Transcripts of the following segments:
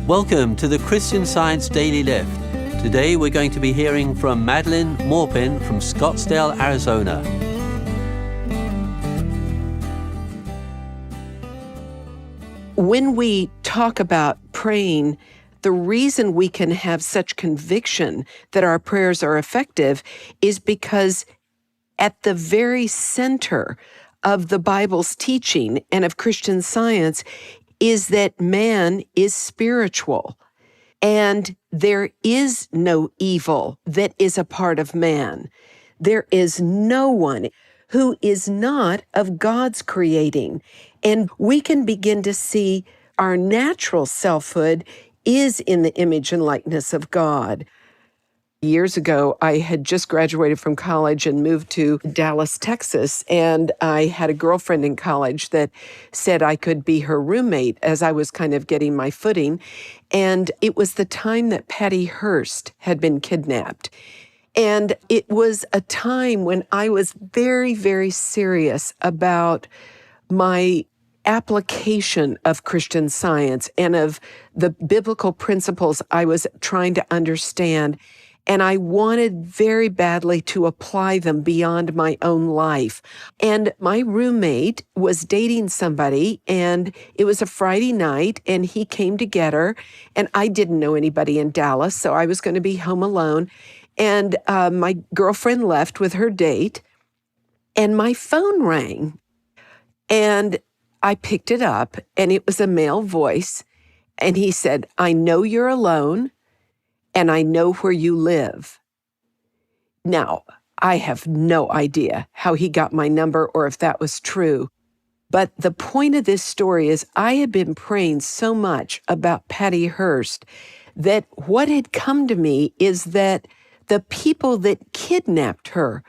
Welcome to the Christian Science Daily Lift. Today we're going to be hearing from Madeline Maupin from Scottsdale, Arizona. When we talk about praying, the reason we can have such conviction that our prayers are effective is because at the very center of the Bible's teaching and of Christian Science is that man is spiritual, and there is no evil that is a part of man. There is no one who is not of God's creating, and we can begin to see our natural selfhood is in the image and likeness of God. Years ago, I had just graduated from college and moved to Dallas, Texas, and I had a girlfriend in college that said I could be her roommate as I was kind of getting my footing. And it was the time that Patty Hearst had been kidnapped. And it was a time when I was very, very serious about my application of Christian Science and of the biblical principles I was trying to understand. And I wanted very badly to apply them beyond my own life. And my roommate was dating somebody, and it was a Friday night, and he came to get her. And I didn't know anybody in Dallas, so I was going to be home alone. And my girlfriend left with her date, and my phone rang. And I picked it up, and it was a male voice. And he said, "I know you're alone, and I know where you live." Now, I have no idea how he got my number or if that was true. But the point of this story is I had been praying so much about Patty Hearst that what had come to me is that the people that kidnapped her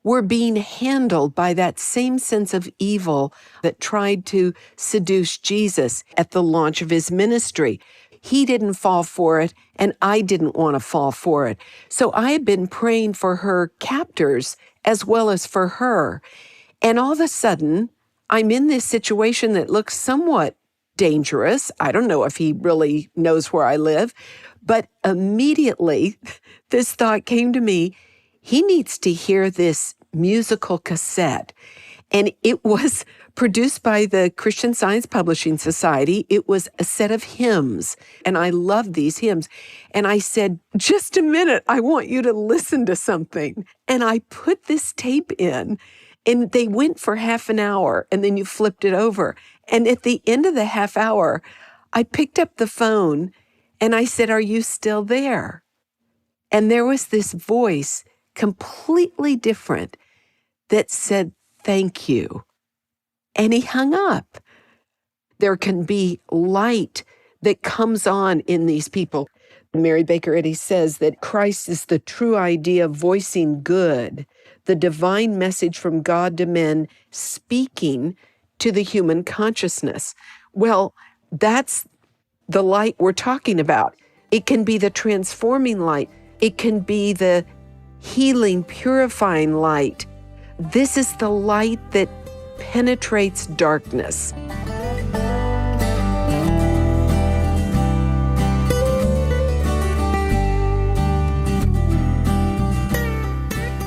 were being handled by that same sense of evil that tried to seduce Jesus at the launch of his ministry. He didn't fall for it, and I didn't want to fall for it. So I had been praying for her captors as well as for her. And all of a sudden, I'm in this situation that looks somewhat dangerous. I don't know if he really knows where I live, but immediately this thought came to me, he needs to hear this musical cassette. And it was produced by the Christian Science Publishing Society. It was a set of hymns, and I love these hymns. And I said, "Just a minute, I want you to listen to something." And I put this tape in, and they went for half an hour, and then you flipped it over. And at the end of the half hour, I picked up the phone, and I said, "Are you still there?" And there was this voice, completely different, that said, "Thank you." And he hung up. There can be light that comes on in these people. Mary Baker Eddy says that Christ is the true idea of voicing good, the divine message from God to men, speaking to the human consciousness. Well, that's the light we're talking about. It can be the transforming light. It can be the healing, purifying light. This is the light that penetrates darkness.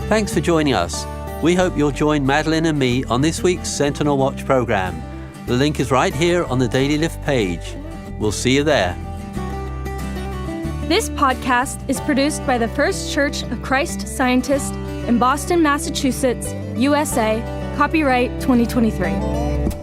Thanks for joining us. We hope you'll join Madeline and me on this week's Sentinel Watch program. The link is right here on the Daily Lift page. We'll see you there. This podcast is produced by the First Church of Christ Scientist in Boston, Massachusetts, USA. Copyright 2023.